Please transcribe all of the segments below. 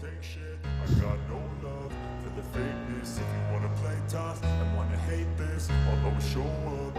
take shit. I got no love for the fakeness. If you wanna play tough and wanna hate this, I'll always show up.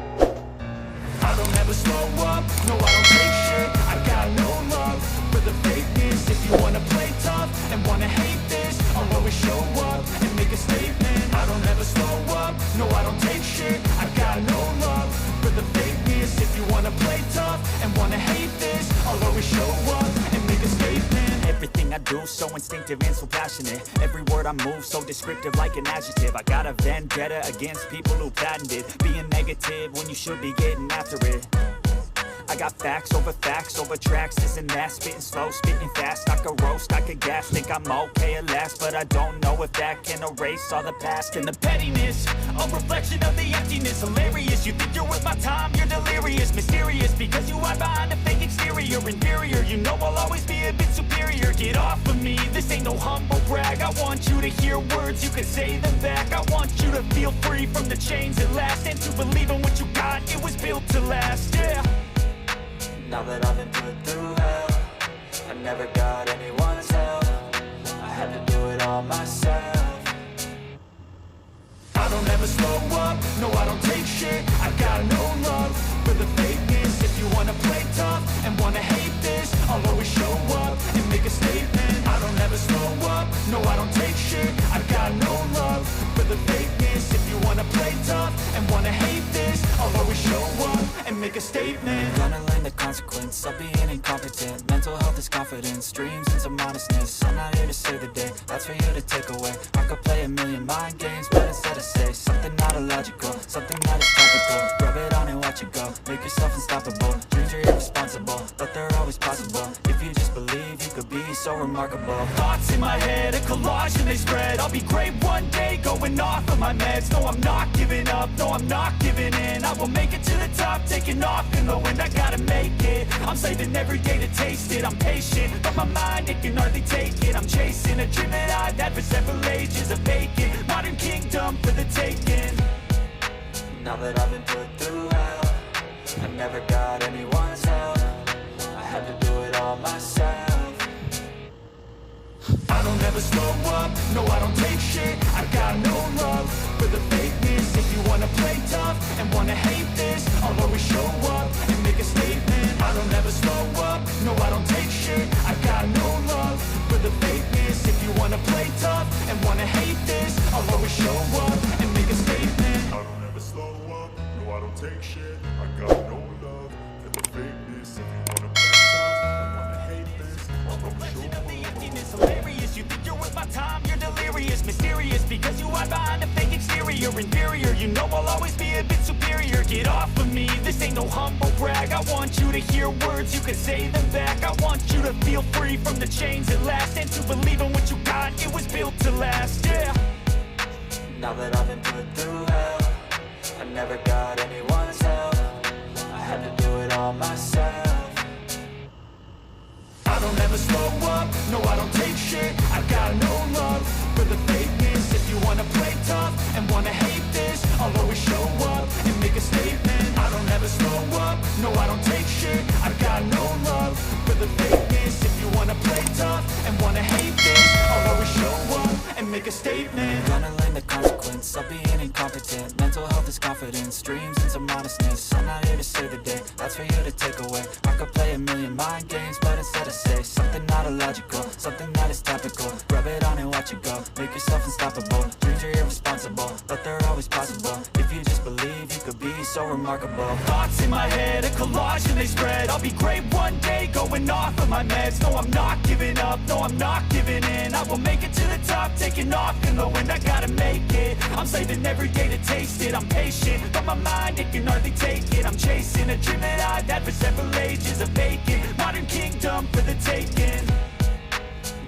I don't ever slow up, no I don't take shit. I got no love for the fakeness. If you wanna play tough and wanna hate this, I'll always show up and make a statement. I don't ever slow up, no I don't take shit. I got no love for the fakeness. If you wanna play tough and wanna hate this, I'll always show up and make a statement. Everything I do so instinctive and so passionate. Every word I move so descriptive like an adjective. I got a vendetta against people who patented being negative when you should be getting after it. I got facts over tracks, this and that. Spitting slow, spitting fast, I could roast, I could gas. Think I'm okay at last, but I don't know if that can erase all the past. And the pettiness, a reflection of the emptiness. Hilarious, you think you're worth my time, you're delirious. Mysterious, because you hide behind a fake exterior. Inferior, you know I'll always be a bit superior. Get off of me, this ain't no humble brag. I want you to hear words, you can say them back. I want you to feel free from the chains that last, and to believe in what you got, it was built to last, yeah. Now that I've been put through hell, I never got anyone's help. I had to do it all myself. I don't ever slow up, no I don't take shit. I got no love for the fakeness. If you wanna play tough and wanna hate this, I'll always show up and make a statement. I don't ever slow up, no I don't take shit. I got no love for the fakeness. If you wanna play tough and wanna hate this, I'll always show up and make a statement. Gonna learn the consequence of being incompetent. Mental health is confidence, dreams into modestness. I'm not here to save the day, that's for you to take away. I could play a million mind games, but instead I say something not illogical, something that is topical. Rub it on and watch it go, make yourself unstoppable. Dreams are irresponsible, but they're always possible. If you just believe, you could be so remarkable. Thoughts in my head, a collage and they spread. I'll be great one day, going off of my meds. No, I'm not giving up, no, I'm not giving in. I will make it to the top, taking off in the wind. I gotta make it, I'm saving every day to taste it. I'm patient, but my mind, it can hardly take it. I'm chasing a dream that I've had for several ages. A vacant, modern kingdom for the taking. Now that I've been put through hell, I never got anyone's help. I had to do it all myself. I don't ever slow up, no I don't take shit. I got no love for the fakeness. If you wanna play tough and wanna hate this, I'll always show up and make a statement. I don't ever slow up, no I don't take shit. I got no love for the fakeness. If you wanna play tough and wanna hate this, I'll always show up and make a statement. I don't ever slow up, no I don't take shit. I got no love for the fakeness. If you wanna play tough and wanna hate this, I'll always show up. Hilarious, you think you're worth my time, you're delirious. Mysterious, because you hide behind a fake exterior. Inferior, you know I'll always be a bit superior. Get off of me, this ain't no humble brag. I want you to hear words, you can say them back. I want you to feel free from the chains that last, and to believe in what you got, it was built to last, yeah. Now that I've been put through hell, I never got anyone's help. I had to do it all myself. I don't ever slow up, no I don't take shit. I got no love for the fakeness. If you wanna play tough and wanna hate this, I'll always show up and make a statement. I don't ever slow up, no I don't take shit. I got no love for the fakeness. If you wanna play tough and wanna hate this, I'll always show up and make a statement. Gonna learn the consequence of being incompetent. Mental health is confidence, dreams into modestness. I'm not here to save the day, that's for you to take away. I could play a million mind games, but instead I say something not illogical, something that is topical. Rub it on and watch it go, make yourself unstoppable. Dreams are irresponsible, but they're always possible. If you just believe, you could be so remarkable. Thoughts in my head, a collage and they spread. I'll be great one day, going off of my meds. No, I'm not giving up, no, I'm not giving in. I will make it to the top, taking off in the wind. I gotta make it, I'm saving every day to taste it. I'm patient, but my mind, it can hardly take it. I'm chasing a dream that I've had for several ages. A vacant, modern kingdom for the taking.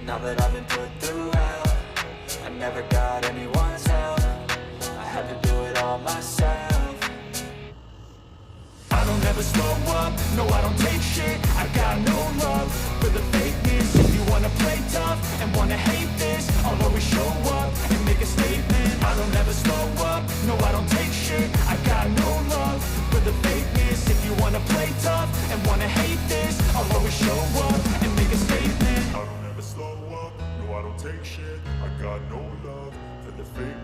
Now that I've been put through hell, I never got anyone's help. I had to do it all myself. I don't ever slow up, no I don't take shit. I got no love for the fakeness. If you wanna play tough and wanna hate this, I'll always show up and make a statement. I don't ever slow up, no I don't take shit. I got no love for the fakeness. If you wanna play tough and wanna hate this, I'll always show up and make a statement. I don't ever slow up, no I don't take shit. I got no love for the fake.